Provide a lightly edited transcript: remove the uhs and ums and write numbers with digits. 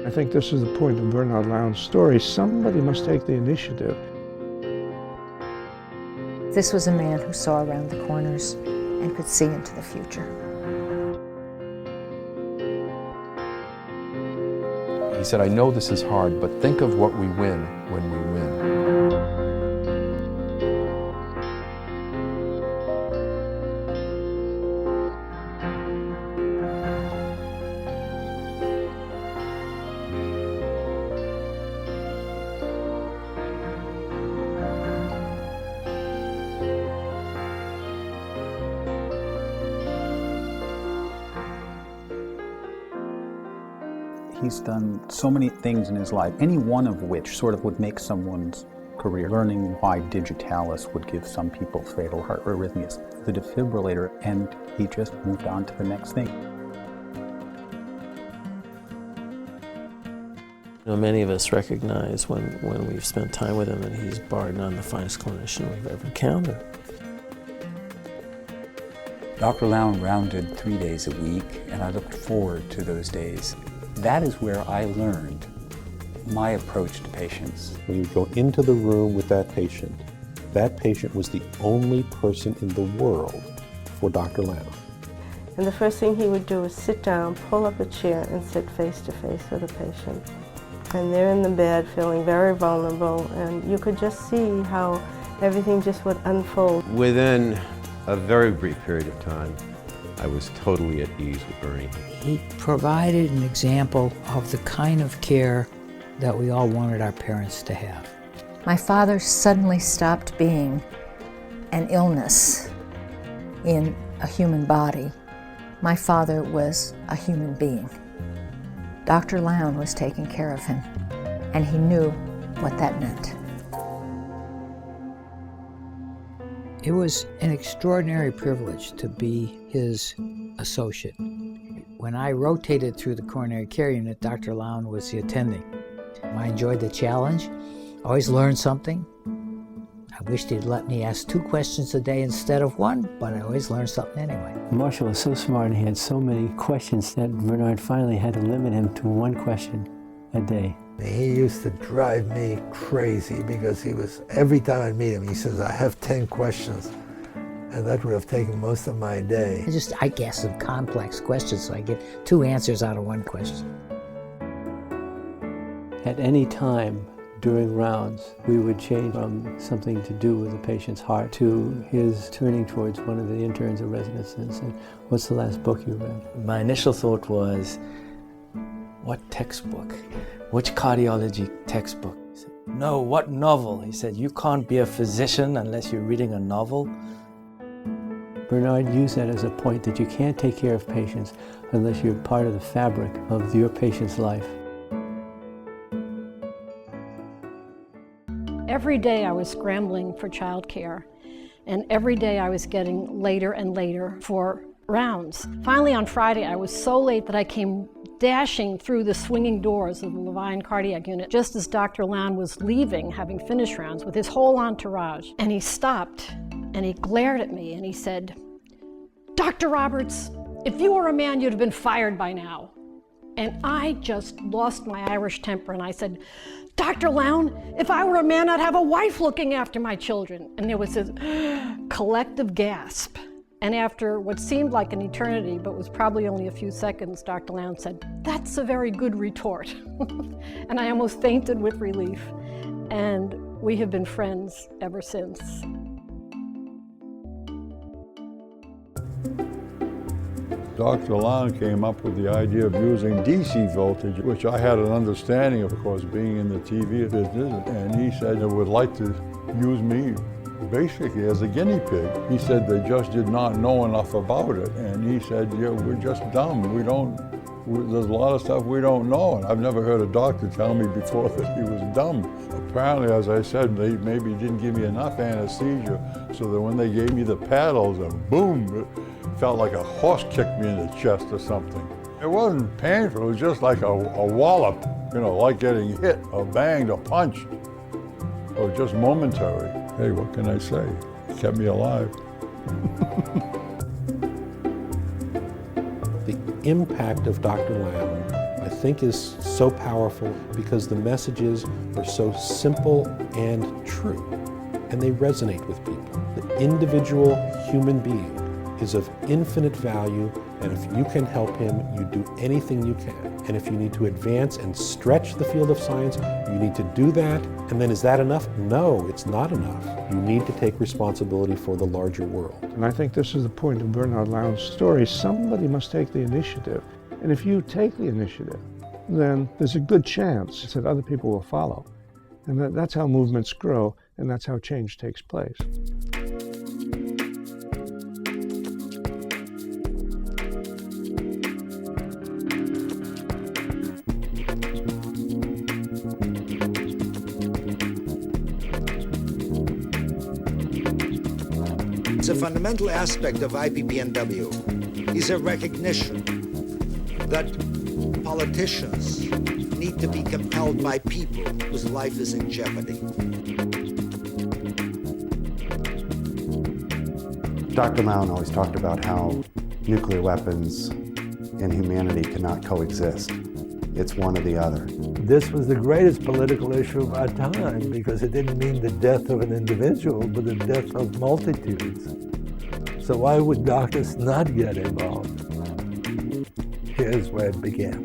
I think this is the point of Bernard Lown's story. Somebody must take the initiative. This was a man who saw around the corners and could see into the future. He said, I know this is hard, but think of what we win when we win. He's done so many things in his life, any one of which sort of would make someone's career. Learning why digitalis would give some people fatal heart arrhythmias, the defibrillator, and he just moved on to the next thing. You know, many of us recognize when we've spent time with him that he's bar none the finest clinician we've ever encountered. Dr. Lown rounded 3 days a week, and I looked forward to those days. That is where I learned my approach to patients. When you go into the room with that patient was the only person in the world for Dr. Lown. And the first thing he would do is sit down, pull up a chair, and sit face to face with the patient. And they're in the bed feeling very vulnerable, and you could just see how everything just would unfold. Within a very brief period of time, I was totally at ease with Bernie. He provided an example of the kind of care that we all wanted our parents to have. My father suddenly stopped being an illness in a human body. My father was a human being. Dr. Lown was taking care of him, and he knew what that meant. It was an extraordinary privilege to be his associate. When I rotated through the coronary care unit, Dr. Lown was the attending. I enjoyed the challenge, always learned something. I wished he'd let me ask 2 questions a day instead of 1, but I always learned something anyway. Marshall was so smart, and he had so many questions that Bernard finally had to limit him to 1 question a day. He used to drive me crazy because every time I'd meet him, he says, I have 10 questions. And that would have taken most of my day. I guess some complex questions, so I get 2 answers out of 1 question. At any time during rounds, we would change from something to do with the patient's heart to his turning towards one of the interns or residents and saying, what's the last book you read? My initial thought was, what textbook? Which cardiology textbook? He said, no, what novel? He said, you can't be a physician unless you're reading a novel. Bernard used that as a point that you can't take care of patients unless you're part of the fabric of your patient's life. Every day I was scrambling for childcare, and every day I was getting later and later for rounds. Finally on Friday I was so late that I came dashing through the swinging doors of the Levine cardiac unit just as Dr. Lown was leaving, having finished rounds, with his whole entourage. And he stopped and he glared at me and he said, Dr. Roberts, if you were a man, you'd have been fired by now. And I just lost my Irish temper and I said, Dr. Lown, if I were a man, I'd have a wife looking after my children. And there was this collective gasp. And after what seemed like an eternity, but was probably only a few seconds, Dr. Lown said, that's a very good retort. And I almost fainted with relief. And we have been friends ever since. Dr. Lown came up with the idea of using DC voltage, which I had an understanding of course, being in the TV business, and he said he would like to use me basically as a guinea pig. He said they just did not know enough about it, and he said, yeah, we're just dumb. There's a lot of stuff we don't know, and I've never heard a doctor tell me before that he was dumb. Apparently, as I said, they maybe didn't give me enough anesthesia, so that when they gave me the paddles, and boom, it felt like a horse kicked me in the chest or something. It wasn't painful, it was just like a wallop, like getting hit or banged or punched. It was just momentary. Hey, what can I say? It kept me alive. The impact of Dr. Lown, I think, think is so powerful because the messages are so simple and true, and they resonate with people. The individual human being is of infinite value, and if you can help him, you do anything you can. And if you need to advance and stretch the field of science, you need to do that. And then is that enough? No, it's not enough. You need to take responsibility for the larger world. And I think this is the point of Bernard Lown's story. Somebody must take the initiative. And if you take the initiative, then there's a good chance that other people will follow. And that's how movements grow, and that's how change takes place. A fundamental aspect of IPPNW is a recognition that politicians need to be compelled by people whose life is in jeopardy. Dr. Lown always talked about how nuclear weapons and humanity cannot coexist. It's one or the other. This was the greatest political issue of our time because it didn't mean the death of an individual, but the death of multitudes. So why would doctors not get involved? Here's where it began.